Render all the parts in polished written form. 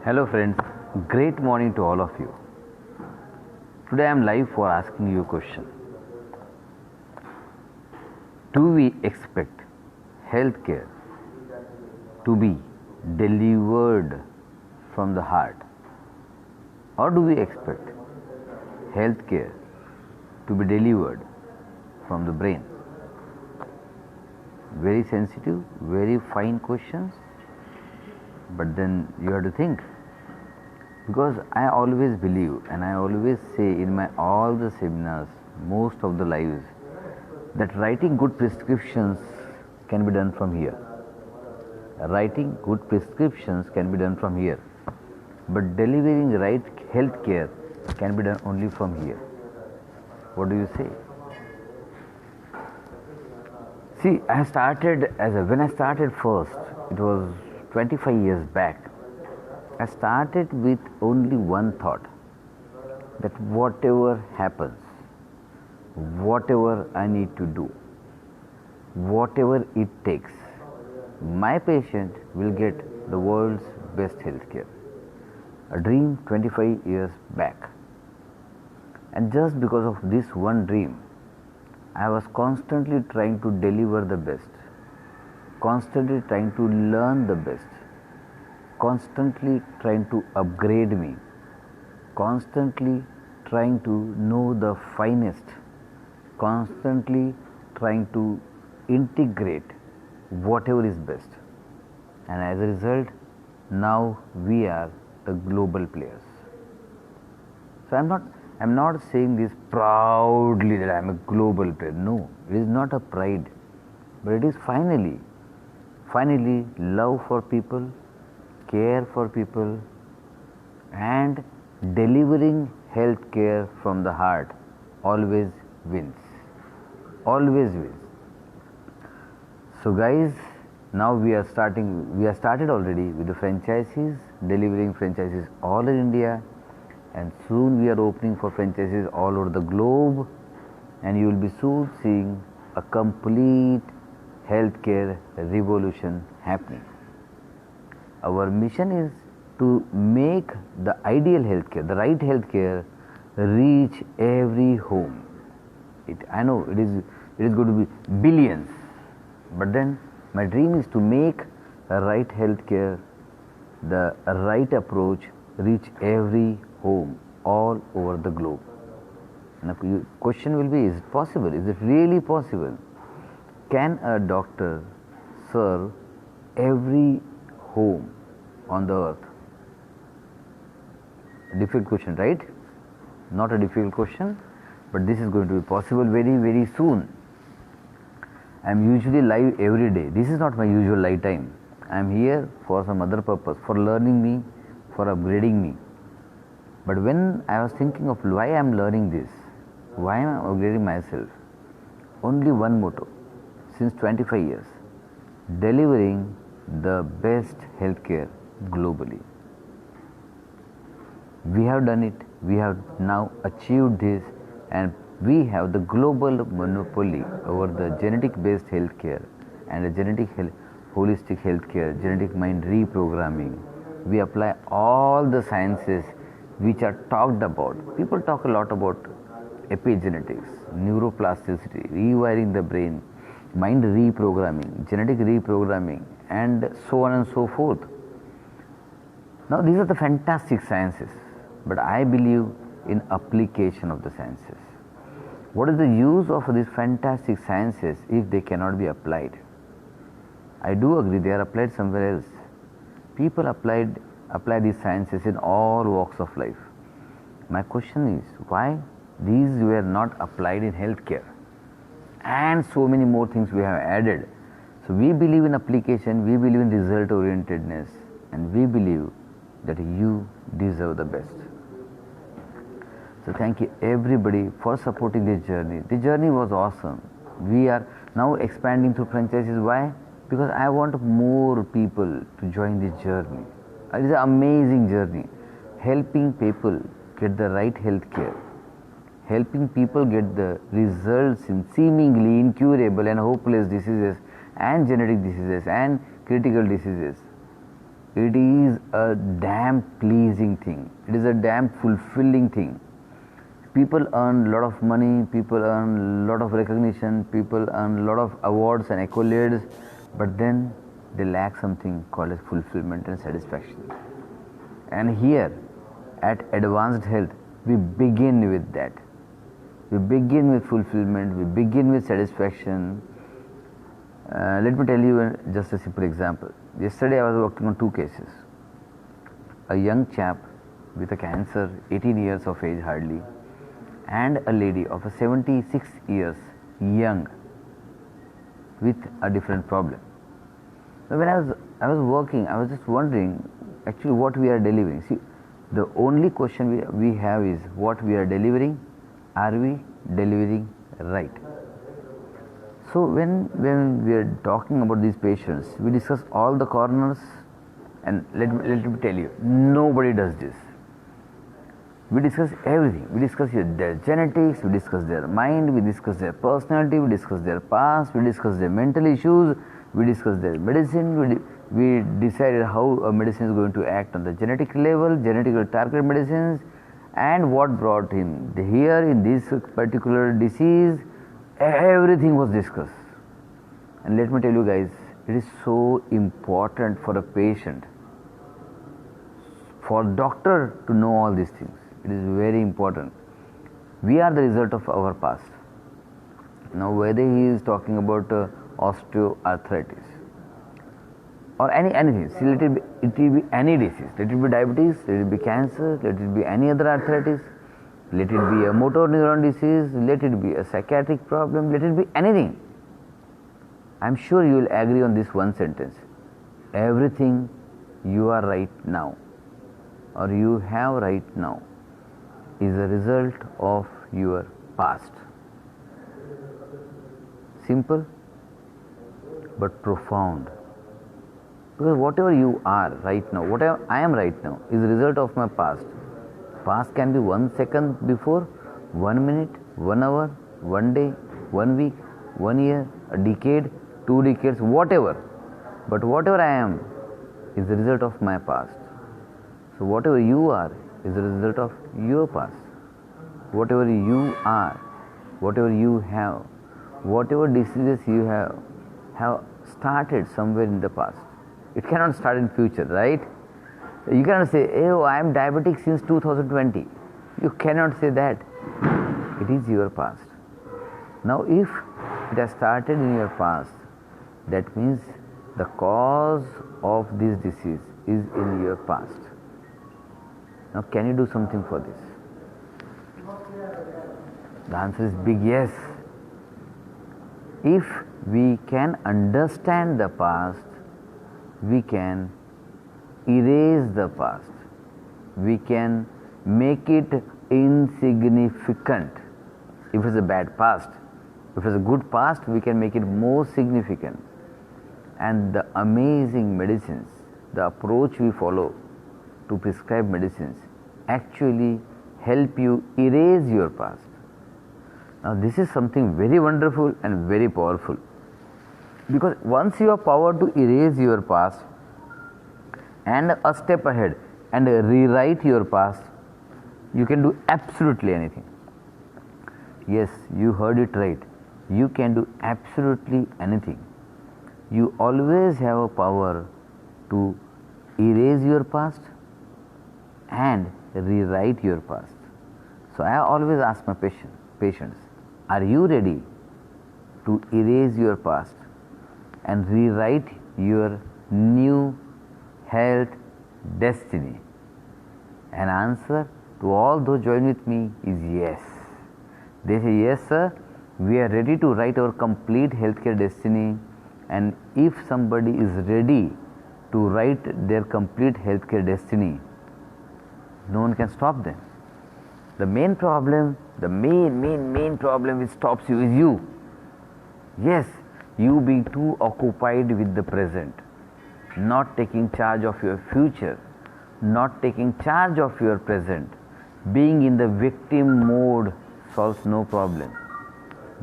Hello friends, great morning to all of you. Today I am live for asking you a question. Do we expect healthcare to be delivered from the heart, or do we expect healthcare to be delivered from the brain? Very sensitive, very fine questions, but then you have to think. Because I always believe and I always say in my all the seminars, most of the lives, that writing good prescriptions can be done from here. Writing good prescriptions can be done from here, but delivering right health care can be done only from here. What do you say? See, when I started first, it was 25 years back. I started with only one thought, that whatever happens, whatever I need to do, whatever it takes, my patient will get the world's best healthcare. A dream 25 years back. And just because of this one dream, I was constantly trying to deliver the best, constantly trying to learn the best, constantly trying to upgrade me, constantly trying to know the finest, constantly trying to integrate whatever is best. And as a result, now we are the global players. So I'm not saying this proudly that I'm a global player. No, it is not a pride, but it is finally love for people, care for people, and delivering health care from the heart always wins. Always wins. So guys, now we have started already with the franchises, delivering franchises all in India, and soon we are opening for franchises all over the globe, and you will be soon seeing a complete healthcare revolution happening. Our mission is to make the ideal healthcare, the right healthcare, reach every home. I know it is going to be billions, but then my dream is to make a right healthcare, the right approach, reach every home all over the globe. Now, the question will be: is it possible? Is it really possible? Can a doctor serve every home on the earth? A difficult question, right? Not a difficult question, but this is going to be possible very, very soon. I am usually live every day. This is not my usual live time. I am here for some other purpose, for learning me, for upgrading me. But when I was thinking of why I am learning this, why am I upgrading myself, only one motto since 25 years: delivering the best healthcare globally. We have done it, we have now achieved this, and we have the global monopoly over the genetic based healthcare and the holistic healthcare, genetic mind reprogramming. We apply all the sciences which are talked about. People talk a lot about epigenetics, neuroplasticity, rewiring the brain, mind reprogramming, genetic reprogramming, and so on and so forth. Now these are the fantastic sciences, but I believe in application of the sciences. What is the use of these fantastic sciences if they cannot be applied? I do agree they are applied somewhere else. People apply these sciences in all walks of life. My question is, why these were not applied in healthcare? And so many more things we have added. So we believe in application, we believe in result orientedness, and we believe that you deserve the best. So thank you everybody for supporting this journey. The journey was awesome. We are now expanding through franchises. Why? Because I want more people to join this journey. It is an amazing journey. Helping people get the right health care, helping people get the results in seemingly incurable and hopeless diseases and genetic diseases and critical diseases. it is a damn pleasing thing. It is a damn fulfilling thing. People earn a lot of money, people earn a lot of recognition, people earn a lot of awards and accolades, but then they lack something called as fulfillment and satisfaction. And here at Advanced Health, we begin with that. We begin with fulfillment, we begin with satisfaction. Let me tell you just a simple example. Yesterday I was working on two cases. A young chap with a cancer, 18 years of age hardly, and a lady of 76 years young with a different problem. So when I was working, I was just wondering actually what we are delivering. See, the only question we have is what we are delivering. Are we delivering right? So when we are talking about these patients, we discuss all the corners, and let me tell you, nobody does this. We discuss everything. We discuss their genetics, we discuss their mind, we discuss their personality, we discuss their past, we discuss their mental issues, we discuss their medicine, we decided how a medicine is going to act on the genetic level, genetically targeted medicines, and what brought him here in this particular disease. Everything was discussed. And let me tell you guys, it is so important for a patient, for doctor to know all these things. It is very important. We are the result of our past. Now whether he is talking about osteoarthritis or anything, see, it will be any disease. Let it be diabetes, let it be cancer, let it be any other arthritis, let it be a motor neuron disease, let it be a psychiatric problem, let it be anything. I am sure you will agree on this one sentence. Everything you are right now or you have right now is a result of your past. Simple but profound. Because whatever you are right now, whatever I am right now, is a result of my past. Past can be 1 second before, 1 minute, 1 hour, 1 day, 1 week, 1 year, a decade, 2 decades, whatever. But whatever I am is the result of my past. So whatever you are is the result of your past. Whatever you are, whatever you have, whatever diseases you have started somewhere in the past. It cannot start in future, right? You cannot say, oh, I am diabetic since 2020. You cannot say that. It is your past. Now if it has started in your past, that means the cause of this disease is in your past. Now can you do something for this? The answer is big yes. If we can understand the past, we can erase the past. We can make it insignificant. If it's a bad past, if it's a good past, we can make it more significant. And the amazing medicines, the approach we follow to prescribe medicines actually help you erase your past. Now this is something very wonderful and very powerful, because once you have power to erase your past and a step ahead and rewrite your past, you can do absolutely anything. Yes, you heard it right. You can do absolutely anything. You always have a power to erase your past and rewrite your past. So I always ask my patients, are you ready to erase your past and rewrite your new health destiny? An answer to all those join with me is yes. They say, yes sir, we are ready to write our complete healthcare destiny. And if somebody is ready to write their complete healthcare destiny, no one can stop them. The main problem, the main problem which stops you is you. Yes, you being too occupied with the present, not taking charge of your future, not taking charge of your present. Being in the victim mode solves no problem.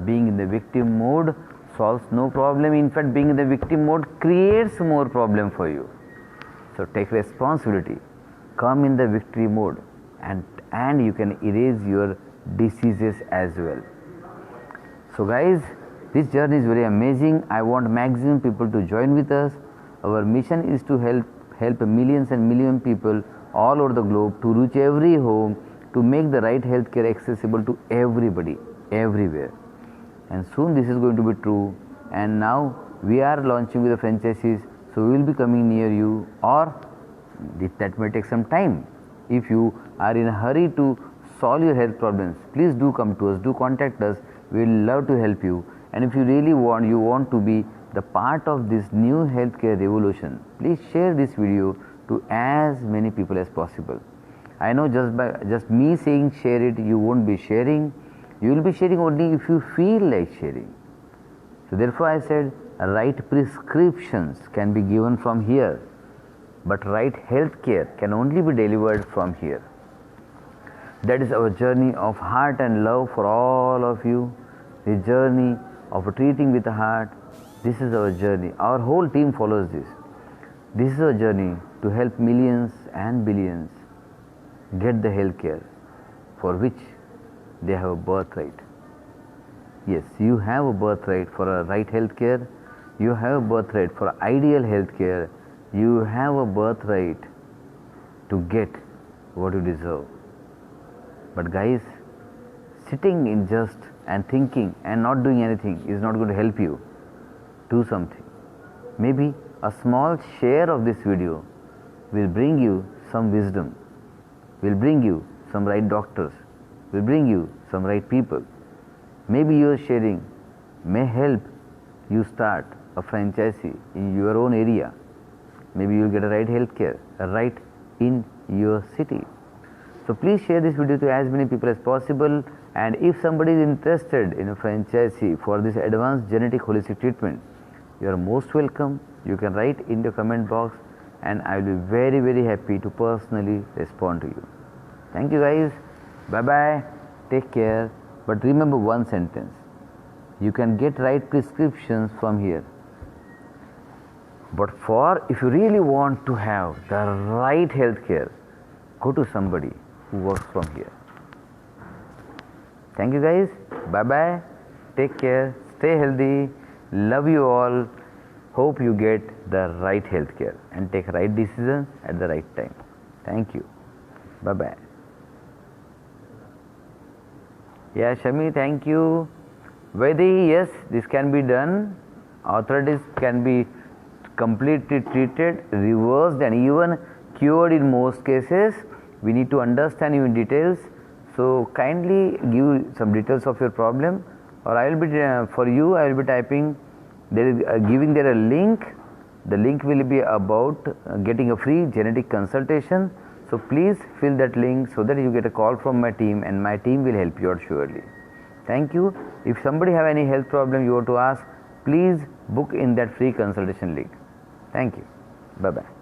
Being in the victim mode solves no problem. In fact, being in the victim mode creates more problem for you. So take responsibility, come in the victory mode, and you can erase your diseases as well. So guys, this journey is very amazing. I want maximum people to join with us. Our mission is to help millions and million people all over the globe, to reach every home, to make the right healthcare accessible to everybody, everywhere. And soon this is going to be true. And now we are launching with the franchises, so we will be coming near you, or that may take some time. If you are in a hurry to solve your health problems, please do come to us, do contact us. We will love to help you. And if you really want to be the part of this new healthcare revolution, please share this video to as many people as possible. I know just me saying share it, you won't be sharing. You will be sharing only if you feel like sharing. So therefore I said, right prescriptions can be given from here, but right healthcare can only be delivered from here. That is our journey of heart and love for all of you. The journey of treating with the heart. This is our journey. Our whole team follows this. This is our journey to help millions and billions get the health care for which they have a birthright. Yes, you have a birthright for a right health care. You have a birthright for ideal health care. You have a birthright to get what you deserve. But guys, sitting in just and thinking and not doing anything is not going to help you. Do something. Maybe a small share of this video will bring you some wisdom, will bring you some right doctors, will bring you some right people. Maybe your sharing may help you start a franchisee in your own area. Maybe you will get a right healthcare, right in your city. So please share this video to as many people as possible. And if somebody is interested in a franchisee for this advanced genetic holistic treatment, you are most welcome. You can write in the comment box, and I will be very, very happy to personally respond to you. Thank you guys. Bye bye. Take care. But remember one sentence. You can get right prescriptions from here. But if you really want to have the right healthcare, go to somebody who works from here. Thank you guys. Bye bye. Take care. Stay healthy. Love you all. Hope you get the right healthcare and take right decisions at the right time. Thank you. Bye bye. Yeah, Shami, thank you. Vaidi, yes, this can be done. Arthritis can be completely treated, reversed, and even cured in most cases. We need to understand you in details. So kindly give some details of your problem, or I will be for you. I will be typing. There is giving there a link. The link will be about getting a free genetic consultation. So please fill that link so that you get a call from my team, and my team will help you out surely. Thank you. If somebody have any health problem you want to ask, please book in that free consultation link. Thank you. Bye bye.